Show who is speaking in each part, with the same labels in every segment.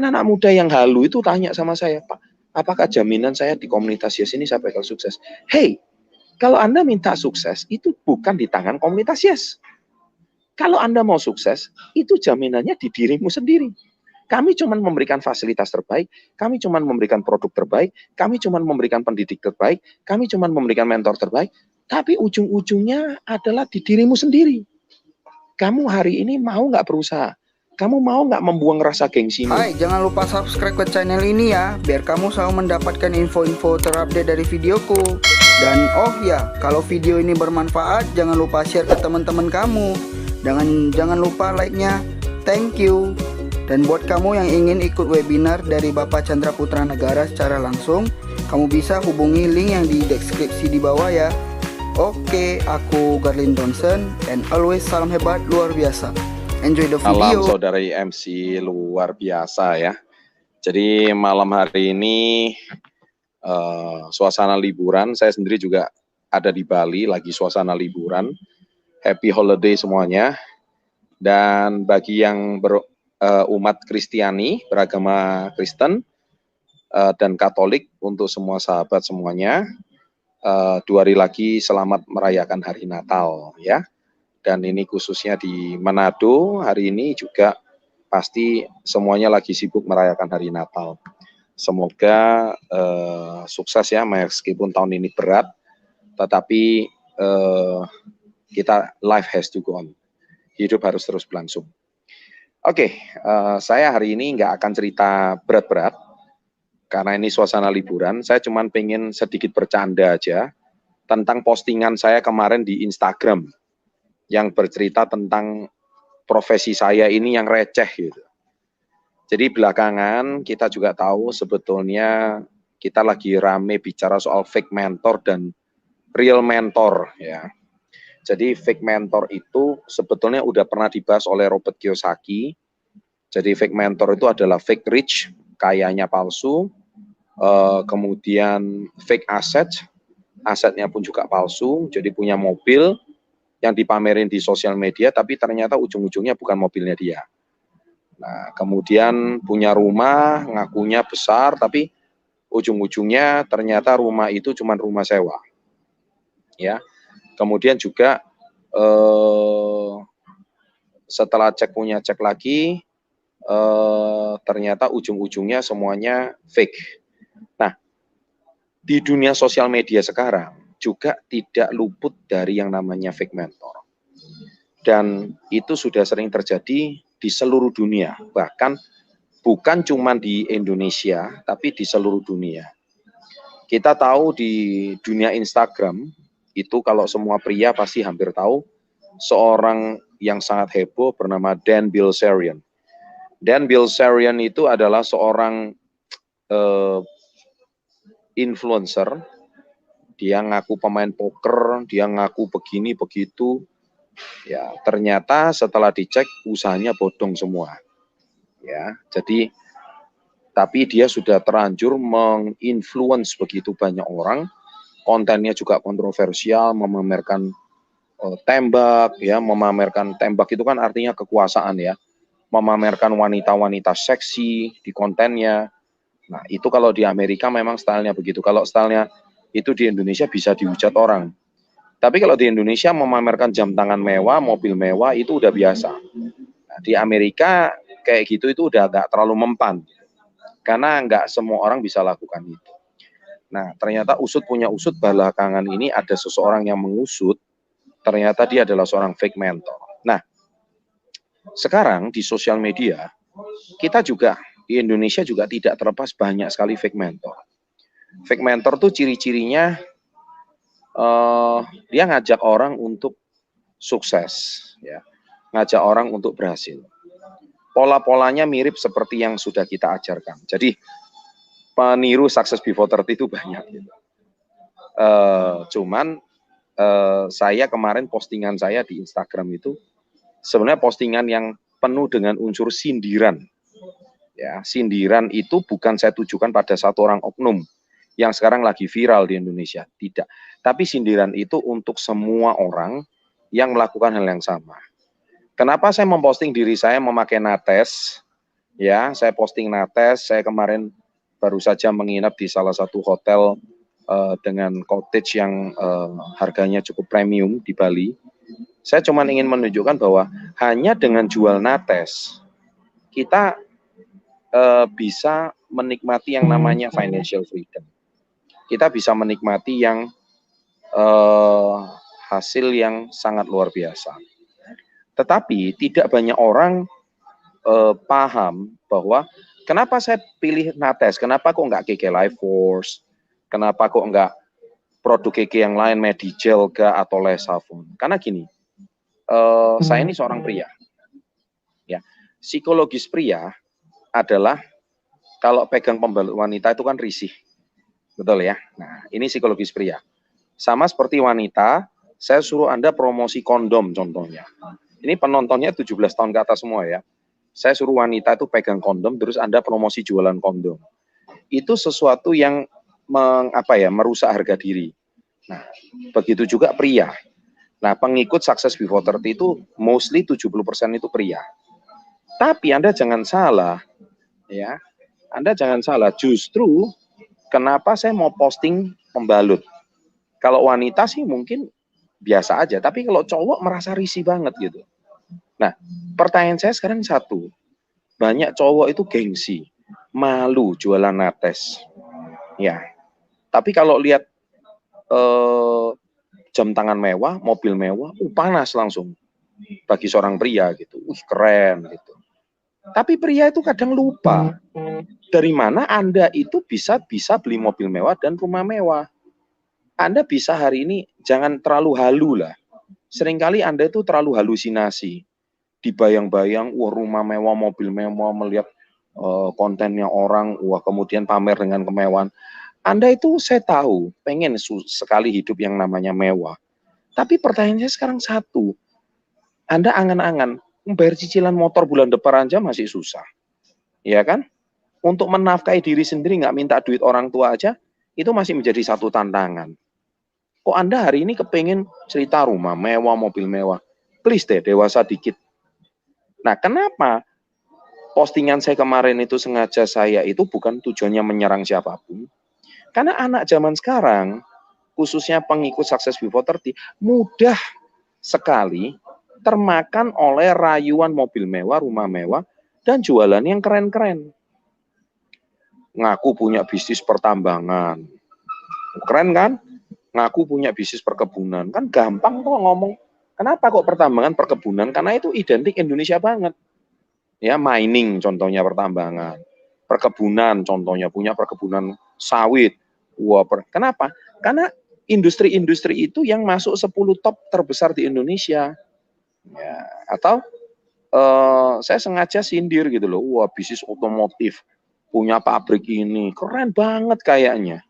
Speaker 1: Anak muda yang halu itu tanya sama saya, Pak, apakah jaminan saya di komunitas Yes ini saya bakal sukses? Hey, kalau Anda minta sukses, itu bukan di tangan komunitas Yes. Kalau Anda mau sukses, itu jaminannya di dirimu sendiri. Kami cuma memberikan fasilitas terbaik, kami cuma memberikan produk terbaik, kami cuma memberikan pendidik terbaik, kami cuma memberikan mentor terbaik, tapi ujung-ujungnya adalah di dirimu sendiri. Kamu hari ini mau nggak berusaha? Kamu mau nggak membuang rasa gengsimu?
Speaker 2: Hai, jangan lupa subscribe ke channel ini ya, biar kamu selalu mendapatkan info-info terupdate dari videoku. Dan oh ya, kalau video ini bermanfaat, jangan lupa share ke teman-teman kamu. Jangan lupa like-nya. Thank you. Dan buat kamu yang ingin ikut webinar dari Bapak Chandra Putra Negara secara langsung, kamu bisa hubungi link yang di deskripsi di bawah ya. Oke, aku Garlin Johnson, and always salam hebat luar biasa. Enjoy the video.
Speaker 1: Salam saudari MC luar biasa ya. Jadi malam hari ini suasana liburan, saya sendiri juga ada di Bali, lagi suasana liburan. Happy holiday semuanya. Dan bagi yang umat Kristiani, beragama Kristen dan Katolik, untuk semua sahabat semuanya, 2 hari lagi selamat merayakan hari Natal ya. Dan ini khususnya di Manado, hari ini juga pasti semuanya lagi sibuk merayakan hari Natal. Semoga sukses ya, meskipun tahun ini berat, tetapi kita life has to go on. Hidup harus terus berlangsung. Oke, saya hari ini nggak akan cerita berat-berat, karena ini suasana liburan. Saya cuma pengen sedikit bercanda aja tentang postingan saya kemarin di Instagram, yang bercerita tentang profesi saya ini yang receh gitu. Jadi belakangan kita juga tahu sebetulnya kita lagi rame bicara soal fake mentor dan real mentor ya. Jadi fake mentor itu sebetulnya udah pernah dibahas oleh Robert Kiyosaki. Jadi fake mentor itu adalah fake rich, kayanya palsu, kemudian fake asset, asetnya pun juga palsu, jadi punya mobil yang dipamerin di sosial media, tapi ternyata ujung-ujungnya bukan mobilnya dia. Nah, kemudian punya rumah, ngakunya besar, tapi ujung-ujungnya ternyata rumah itu cuma rumah sewa. Ya, kemudian juga setelah cek lagi, ternyata ujung-ujungnya semuanya fake. Nah, di dunia sosial media sekarang juga tidak luput dari yang namanya fake mentor. Dan itu sudah sering terjadi di seluruh dunia, bahkan bukan cuma di Indonesia, tapi di seluruh dunia. Kita tahu di dunia Instagram, itu kalau semua pria pasti hampir tahu, seorang yang sangat heboh bernama Dan Bilzerian. Dan Bilzerian itu adalah seorang influencer. Dia ngaku pemain poker, dia ngaku begini begitu. Ya, ternyata setelah dicek usahanya bodong semua. Ya, jadi tapi dia sudah terlanjur menginfluence begitu banyak orang. Kontennya juga kontroversial, memamerkan tembak ya, memamerkan tembak itu kan artinya kekuasaan ya. Memamerkan wanita-wanita seksi di kontennya. Nah, itu kalau di Amerika memang stylenya begitu. Kalau stylenya itu di Indonesia bisa dihujat orang. Tapi kalau di Indonesia memamerkan jam tangan mewah, mobil mewah itu udah biasa. Nah, di Amerika kayak gitu itu udah nggak terlalu mempan. Karena nggak semua orang bisa lakukan itu. Nah, ternyata usut punya usut, belakangan ini ada seseorang yang mengusut, ternyata dia adalah seorang fake mentor. Nah, sekarang di sosial media, kita juga di Indonesia juga tidak terlepas banyak sekali fake mentor. Fake mentor tuh ciri-cirinya dia ngajak orang untuk sukses, ya, ngajak orang untuk berhasil. Pola-polanya mirip seperti yang sudah kita ajarkan. Jadi peniru success before 30 itu banyak. Gitu. Cuman saya kemarin postingan saya di Instagram itu sebenarnya postingan yang penuh dengan unsur sindiran. Ya, sindiran itu bukan saya tujukan pada satu orang oknum yang sekarang lagi viral di Indonesia, tidak. Tapi sindiran itu untuk semua orang yang melakukan hal yang sama. Kenapa saya memposting diri saya memakai nates Ya, saya posting Nates, saya kemarin baru saja menginap di salah satu hotel dengan cottage yang harganya cukup premium di Bali. Saya cuma ingin menunjukkan bahwa hanya dengan jual Nates, kita bisa menikmati yang namanya financial freedom. Kita bisa menikmati yang hasil yang sangat luar biasa. Tetapi tidak banyak orang paham bahwa kenapa saya pilih Nates, kenapa kok nggak KK Life Force, kenapa kok nggak produk KK yang lain, Medigelga atau Lesavon. Karena gini, saya ini seorang pria. Ya, psikologis pria adalah kalau pegang pembalut wanita itu kan risih. Betul ya? Nah, ini psikologis pria. Sama seperti wanita, saya suruh Anda promosi kondom contohnya. Ini penontonnya 17 tahun ke atas semua ya. Saya suruh wanita itu pegang kondom, terus Anda promosi jualan kondom. Itu sesuatu yang merusak harga diri. Nah, begitu juga pria. Nah, pengikut Success Before 30 itu mostly 70% itu pria. Tapi Anda jangan salah, ya. Anda jangan salah, justru kenapa saya mau posting pembalut. Kalau wanita sih mungkin biasa aja, tapi kalau cowok merasa risih banget gitu. Nah, pertanyaan saya sekarang satu, banyak cowok itu gengsi, malu jualan Nates, ya. Tapi kalau lihat jam tangan mewah, mobil mewah, panas langsung bagi seorang pria gitu, keren gitu. Tapi pria itu kadang lupa dari mana Anda itu bisa beli mobil mewah dan rumah mewah. Anda bisa hari ini jangan terlalu halu lah. Seringkali Anda itu terlalu halusinasi. Dibayang-bayang, wah rumah mewah, mobil mewah, melihat kontennya orang, wah kemudian pamer dengan kemewahan. Anda itu saya tahu, pengen sekali hidup yang namanya mewah. Tapi pertanyaannya sekarang satu, Anda angan-angan, membayar cicilan motor bulan depan aja masih susah. Ya kan? Untuk menafkahi diri sendiri, nggak minta duit orang tua aja, itu masih menjadi satu tantangan. Kok Anda hari ini kepengen cerita rumah mewah, mobil mewah? Please deh, dewasa dikit. Nah, kenapa postingan saya kemarin itu sengaja saya itu bukan tujuannya menyerang siapapun. Karena anak zaman sekarang, khususnya pengikut Success Before 30, mudah sekali termakan oleh rayuan mobil mewah, rumah mewah, dan jualan yang keren-keren. Ngaku punya bisnis pertambangan. Keren kan? Ngaku punya bisnis perkebunan. Kan gampang kok ngomong. Kenapa kok pertambangan, perkebunan? Karena itu identik Indonesia banget. Ya, mining contohnya pertambangan. Perkebunan contohnya, punya perkebunan sawit. Wah, kenapa? Karena industri-industri itu yang masuk 10 top terbesar di Indonesia. Ya, atau saya sengaja sindir gitu loh. Wah, bisnis otomotif, punya pabrik ini, keren banget kayaknya.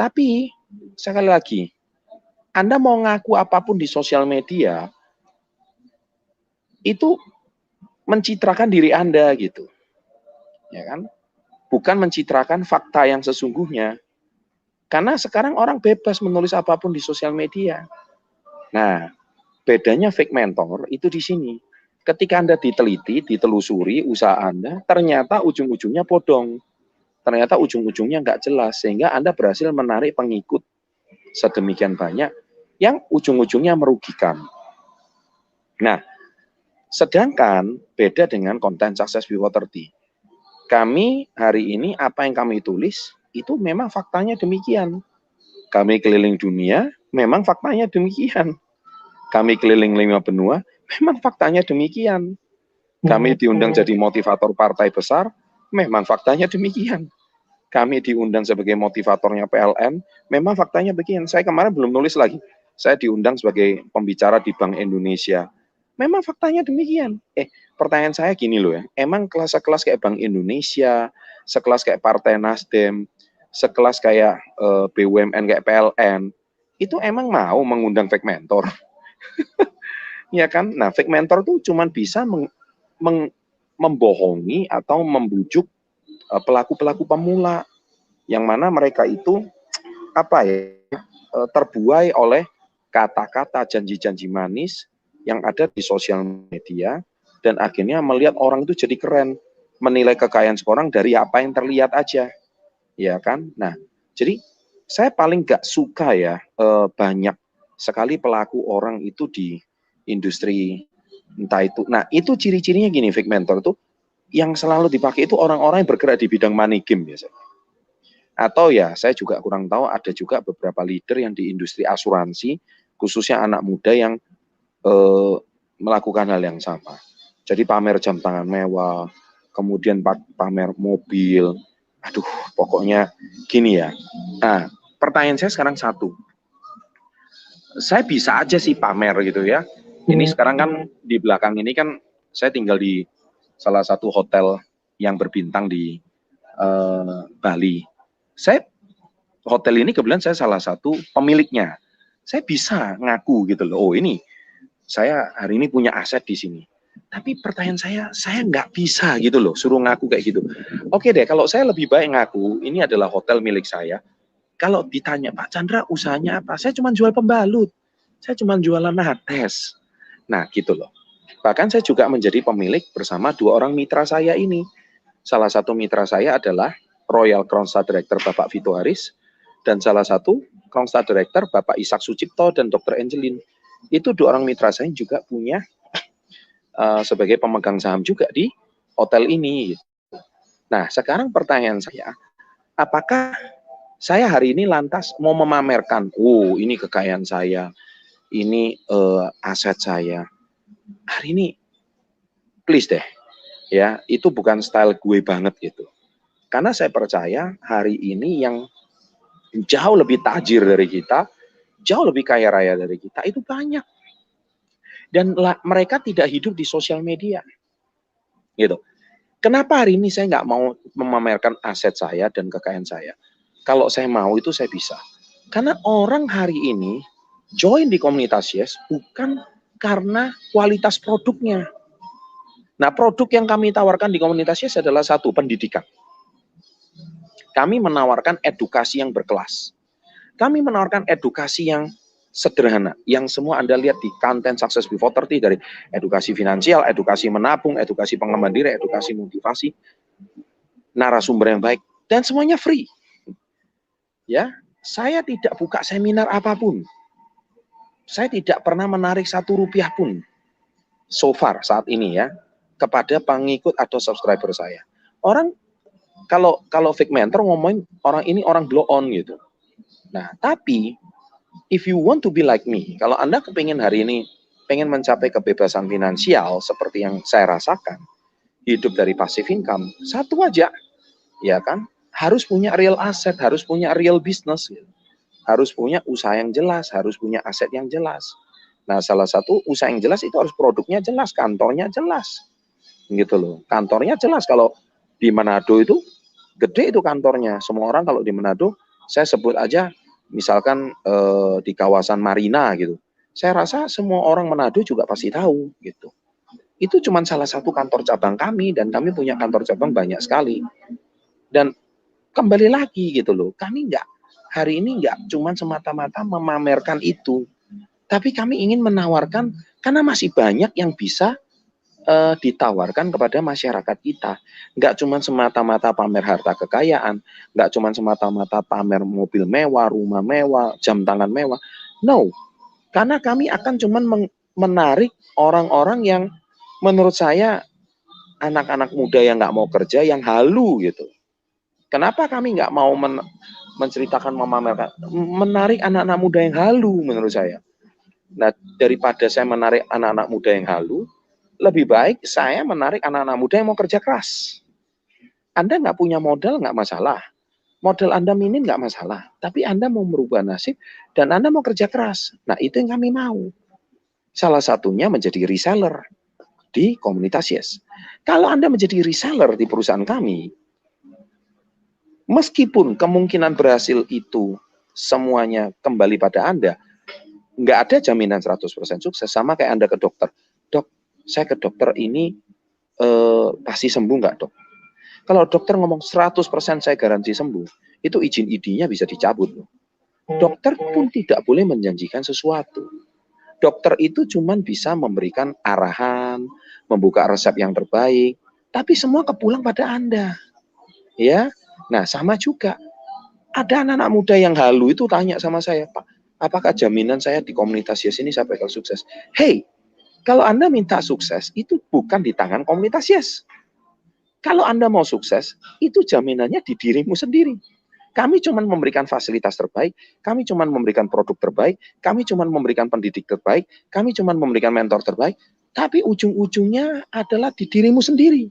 Speaker 1: Tapi sekali lagi, Anda mau ngaku apapun di sosial media, itu mencitrakan diri Anda gitu. Ya kan? Bukan mencitrakan fakta yang sesungguhnya. Karena sekarang orang bebas menulis apapun di sosial media. Nah, bedanya fake mentor itu di sini. Ketika Anda diteliti, ditelusuri usaha Anda, ternyata ujung-ujungnya bodong. Ternyata ujung-ujungnya nggak jelas, sehingga Anda berhasil menarik pengikut sedemikian banyak yang ujung-ujungnya merugikan. Nah, sedangkan beda dengan konten Success Before 30. Kami hari ini apa yang kami tulis itu memang faktanya demikian. Kami keliling dunia, memang faktanya demikian. Kami keliling 5 benua, memang faktanya demikian. Kami diundang jadi motivator partai besar, memang faktanya demikian. Kami diundang sebagai motivatornya PLN, memang faktanya begini. Saya kemarin belum nulis lagi. Saya diundang sebagai pembicara di Bank Indonesia. Memang faktanya demikian. Pertanyaan saya gini loh ya, emang kelas-kelas kayak Bank Indonesia, sekelas kayak Partai Nasdem, sekelas kayak BUMN kayak PLN, itu emang mau mengundang fake mentor? Ya kan? Nah, fake mentor itu cuma bisa membohongi atau membujuk pelaku-pelaku pemula, yang mana mereka itu terbuai oleh kata-kata janji-janji manis yang ada di sosial media, dan akhirnya melihat orang itu jadi keren. menilai kekayaan seorang dari apa yang terlihat aja, ya kan? Nah, jadi saya paling nggak suka ya banyak sekali pelaku orang itu di industri entah itu. Nah, itu ciri-cirinya gini, Vic Mentor tuh yang selalu dipakai itu orang-orang yang bergerak di bidang money game biasanya. Atau ya, saya juga kurang tahu, ada juga beberapa leader yang di industri asuransi, khususnya anak muda yang melakukan hal yang sama. Jadi pamer jam tangan mewah, kemudian pamer mobil, aduh pokoknya gini ya. Nah, pertanyaan saya sekarang satu, saya bisa aja sih pamer gitu ya. Ini sekarang kan di belakang ini kan saya tinggal di salah satu hotel yang berbintang di Bali. Hotel ini kebetulan saya salah satu pemiliknya. Saya bisa ngaku gitu loh, oh ini saya hari ini punya aset di sini. Tapi pertanyaan saya nggak bisa gitu loh, suruh ngaku kayak gitu. Oke deh, kalau saya lebih baik ngaku, ini adalah hotel milik saya. Kalau ditanya, Pak Chandra usahanya apa? Saya cuma jual pembalut, saya cuma jualan nates. Nah gitu loh. Bahkan saya juga menjadi pemilik bersama 2 orang mitra saya ini. Salah satu mitra saya adalah Royal Crown Star Director Bapak Vito Haris, dan salah satu Crown Star Director Bapak Ishak Sucipto dan Dr. Angelin. Itu 2 orang mitra saya juga punya sebagai pemegang saham juga di hotel ini. Nah, sekarang pertanyaan saya, apakah saya hari ini lantas mau memamerkan, oh ini kekayaan saya, ini aset saya. Hari ini, please deh, ya itu bukan style gue banget gitu. Karena saya percaya hari ini yang jauh lebih tajir dari kita, jauh lebih kaya raya dari kita, itu banyak. Dan mereka tidak hidup di sosial media. Gitu. Kenapa hari ini saya nggak mau memamerkan aset saya dan kekayaan saya? Kalau saya mau itu saya bisa. Karena orang hari ini join di komunitas Yes bukan karena kualitas produknya. Nah, produk yang kami tawarkan di komunitas Yes adalah satu, pendidikan. Kami menawarkan edukasi yang berkelas. Kami menawarkan edukasi yang sederhana, yang semua Anda lihat di konten Success Before 30, dari edukasi finansial, edukasi menabung, edukasi pengembangan diri, edukasi motivasi, narasumber yang baik, dan semuanya free. Ya, saya tidak buka seminar apapun. Saya tidak pernah menarik 1 rupiah pun so far saat ini ya kepada pengikut atau subscriber saya. Orang kalau Vic Mentor ngomongin orang ini orang blow on gitu. Nah, tapi if you want to be like me, kalau Anda kepingin hari ini pengen mencapai kebebasan finansial seperti yang saya rasakan, hidup dari passive income, satu aja, ya kan? Harus punya real asset, harus punya real business, gitu. Harus punya usaha yang jelas, harus punya aset yang jelas. Nah, salah satu usaha yang jelas itu harus produknya jelas, kantornya jelas, gitu loh. Kantornya jelas. Kalau di Manado itu gede itu kantornya. Semua orang kalau di Manado, saya sebut aja misalkan di kawasan Marina gitu. Saya rasa semua orang Manado juga pasti tahu gitu. Itu cuma salah satu kantor cabang kami, dan kami punya kantor cabang banyak sekali. Dan kembali lagi gitu loh, kami hari ini nggak cuma semata-mata memamerkan itu, tapi kami ingin menawarkan, karena masih banyak yang bisa ditawarkan kepada masyarakat kita. Nggak cuma semata-mata pamer harta kekayaan, nggak cuma semata-mata pamer mobil mewah, rumah mewah, jam tangan mewah. No, karena kami akan cuma menarik orang-orang yang menurut saya anak-anak muda yang nggak mau kerja, yang halu gitu. Kenapa kami nggak mau menceritakan, memamerkan, menarik anak-anak muda yang halu menurut saya. Nah, daripada saya menarik anak-anak muda yang halu, lebih baik saya menarik anak-anak muda yang mau kerja keras. Anda nggak punya modal, nggak masalah. Modal Anda minim, nggak masalah. Tapi Anda mau merubah nasib, dan Anda mau kerja keras. Nah, itu yang kami mau. Salah satunya menjadi reseller di komunitas Yes. Kalau Anda menjadi reseller di perusahaan kami, meskipun kemungkinan berhasil itu semuanya kembali pada Anda, nggak ada jaminan 100% sukses. Sama kayak Anda ke dokter. Dok, saya ke dokter ini pasti sembuh nggak, dok? Kalau dokter ngomong 100% saya garansi sembuh, itu izin ID-nya bisa dicabut. Dokter pun tidak boleh menjanjikan sesuatu. Dokter itu cuma bisa memberikan arahan, membuka resep yang terbaik, tapi semua kepulang pada Anda. Ya, nah sama juga. Ada anak-anak muda yang halu itu tanya sama saya, Pak, apakah jaminan saya di komunitas Yes ini saya bakal sukses? Hey, kalau Anda minta sukses, itu bukan di tangan komunitas Yes. Kalau Anda mau sukses, itu jaminannya di dirimu sendiri. Kami cuma memberikan fasilitas terbaik, kami cuma memberikan produk terbaik, kami cuma memberikan pendidik terbaik, kami cuma memberikan mentor terbaik, tapi ujung-ujungnya adalah di dirimu sendiri.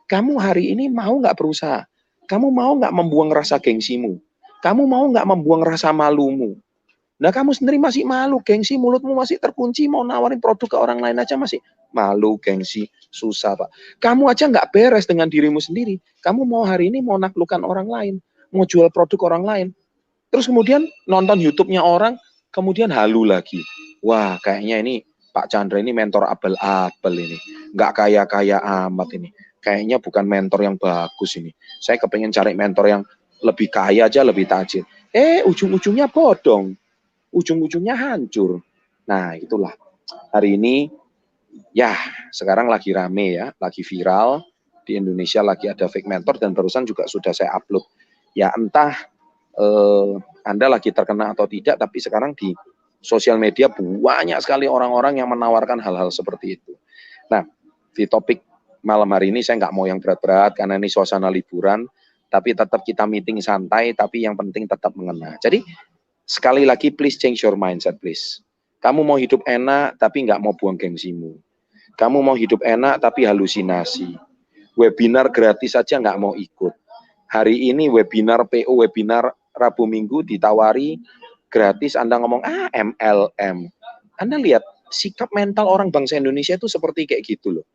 Speaker 1: Kamu hari ini mau nggak berusaha? Kamu mau nggak membuang rasa gengsimu? Kamu mau nggak membuang rasa malumu? Nah, kamu sendiri masih malu, gengsi, mulutmu masih terkunci, mau nawarin produk ke orang lain aja masih malu, gengsi, susah, Pak. Kamu aja nggak beres dengan dirimu sendiri. Kamu mau hari ini mau naklukkan orang lain, mau jual produk orang lain. Terus kemudian nonton YouTube-nya orang, kemudian halu lagi. Wah, kayaknya ini Pak Chandra ini mentor abal-abal ini. Nggak kaya-kaya amat ini. Kayaknya bukan mentor yang bagus ini. Saya kepengen cari mentor yang lebih kaya aja, lebih tajir. Ujung-ujungnya bodong. Ujung-ujungnya hancur. Nah, itulah. Hari ini, ya sekarang lagi rame ya, lagi viral. Di Indonesia lagi ada fake mentor dan barusan juga sudah saya upload. Ya entah Anda lagi terkena atau tidak, tapi sekarang di sosial media banyak sekali orang-orang yang menawarkan hal-hal seperti itu. Nah, di topik malam hari ini saya nggak mau yang berat-berat karena ini suasana liburan, tapi tetap kita meeting santai, tapi yang penting tetap mengena. Jadi sekali lagi, please change your mindset, please. Kamu mau hidup enak, tapi nggak mau buang gengsimu. Kamu mau hidup enak, tapi halusinasi. Webinar gratis saja nggak mau ikut. Hari ini webinar PO, webinar Rabu Minggu ditawari gratis, Anda ngomong, MLM. Anda lihat, sikap mental orang bangsa Indonesia itu seperti kayak gitu loh.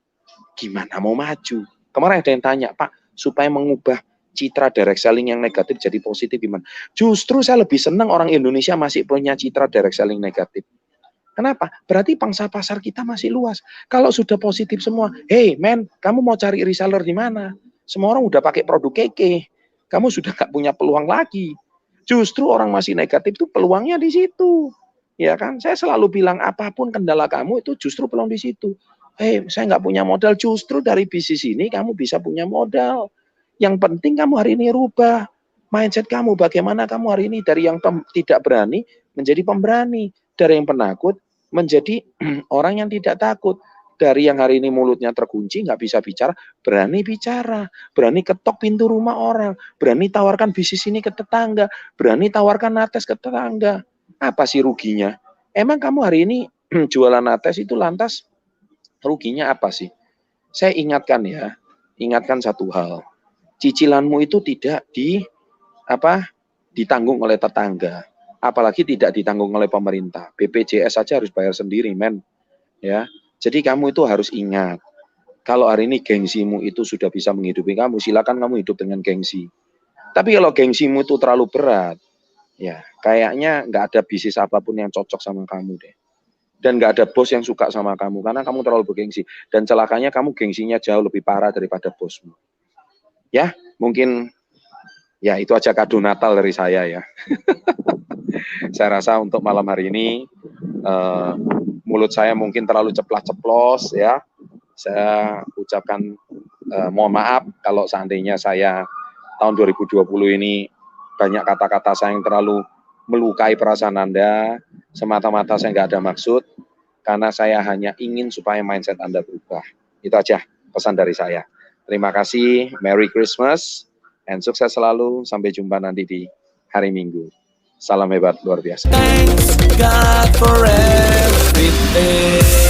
Speaker 1: Gimana mau maju? Kemarin ada yang tanya, Pak, supaya mengubah citra direct selling yang negatif jadi positif gimana? Justru saya lebih senang orang Indonesia masih punya citra direct selling negatif. Kenapa? Berarti pangsa pasar kita masih luas. Kalau sudah positif semua, hey men, kamu mau cari reseller di mana? Semua orang udah pakai produk keke. Kamu sudah gak punya peluang lagi. Justru orang masih negatif itu peluangnya di situ. Ya kan? Saya selalu bilang apapun kendala kamu itu justru peluang di situ. Hey, saya nggak punya modal, justru dari bisnis ini kamu bisa punya modal. Yang penting kamu hari ini rubah mindset kamu. Bagaimana kamu hari ini dari yang tidak berani menjadi pemberani, dari yang penakut menjadi orang yang tidak takut, dari yang hari ini mulutnya terkunci nggak bisa bicara, berani ketok pintu rumah orang, berani tawarkan bisnis ini ke tetangga, berani tawarkan nates ke tetangga. Apa sih ruginya? Emang kamu hari ini jualan nates itu lantas ruginya apa sih? Saya ingatkan satu hal. Cicilanmu itu tidak ditanggung oleh tetangga, apalagi tidak ditanggung oleh pemerintah. BPJS saja harus bayar sendiri, men. Ya. Jadi kamu itu harus ingat, kalau hari ini gengsimu itu sudah bisa menghidupi kamu, silakan kamu hidup dengan gengsi. Tapi kalau gengsimu itu terlalu berat, ya kayaknya nggak ada bisnis apapun yang cocok sama kamu deh. Dan nggak ada bos yang suka sama kamu, karena kamu terlalu bergengsi. Dan celakanya kamu gengsinya jauh lebih parah daripada bosmu. Ya, mungkin ya itu aja kado Natal dari saya ya. Saya rasa untuk malam hari ini, mulut saya mungkin terlalu ceplas-ceplos ya. Saya ucapkan mohon maaf kalau seandainya saya tahun 2020 ini banyak kata-kata saya yang terlalu melukai perasaan Anda. Semata-mata saya nggak ada maksud, karena saya hanya ingin supaya mindset Anda berubah. Itu aja pesan dari saya. Terima kasih, Merry Christmas, and sukses selalu. Sampai jumpa nanti di hari Minggu. Salam hebat luar biasa.
Speaker 3: Thanks God for everything.